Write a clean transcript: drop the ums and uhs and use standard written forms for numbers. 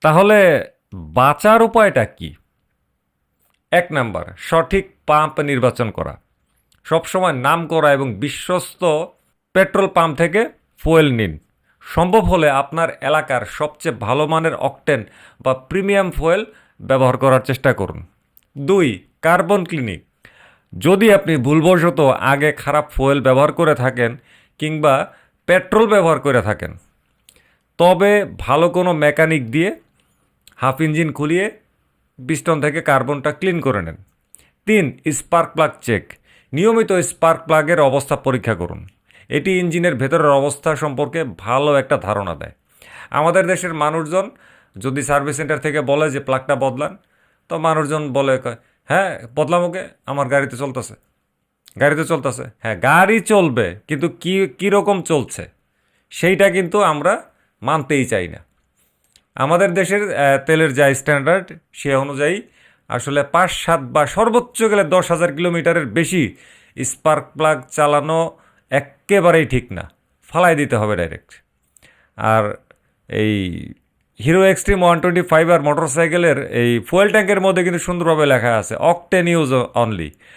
তাহলে বাঁচার উপায়টা কি? 1 নাম্বার, সঠিক পাম্প নির্বাচন করা। সবসময় নামকরা এবং বিশ্বস্ত পেট্রোল পাম্প থেকে ফুয়েল নিন। সম্ভব হলে আপনার এলাকার সবচেয়ে ভালো মানের অকটেন বা প্রিমিয়াম ফুয়েল ব্যবহার করার চেষ্টা করুন। 2, কার্বন ক্লিনিক। যদি আপনি ভুলবশত আগে খারাপ ফুয়েল ব্যবহার করে থাকেন কিংবা পেট্রোল ব্যবহার করে থাকেন, তবে ভালো কোনো মেকানিক দিয়ে হাফ ইঞ্জিন খুলিয়ে পিস্টন থেকে কার্বনটা ক্লিন করে নেন। 3, স্পার্ক প্লাগ চেক। নিয়মিত স্পার্ক প্লাগের অবস্থা পরীক্ষা করুন। এটি ইঞ্জিনের ভেতরের অবস্থা সম্পর্কে ভালো একটা ধারণা দেয়। আমাদের দেশের মানুষজন যদি সার্ভিস সেন্টার থেকে বলে যে প্লাগটা বদলান, তো মানুষজন বলে হ্যাঁ বদলাম, ওকে আমার গাড়িতে চলতেছে, গাড়িতে চলতেছে। হ্যাঁ গাড়ি চলবে, কিন্তু কীরকম চলছে সেইটা কিন্তু আমরা মানতেই চাই না। আমাদের দেশের তেলের যা স্ট্যান্ডার্ড সে অনুযায়ী আসলে 5-7 বা সর্বোচ্চ গেলে 10,000 কিলোমিটারের বেশি স্পার্ক প্লাগ চালানো একেবারেই ঠিক না, ফালাই দিতে হবে ডাইরেক্ট। আর এই হিরো এক্সট্রিম 125 আর মোটরসাইকেলের এই ফুয়েল ট্যাঙ্কের মধ্যে কিন্তু সুন্দরভাবে লেখা আছে অকটেন ইউজ অনলি।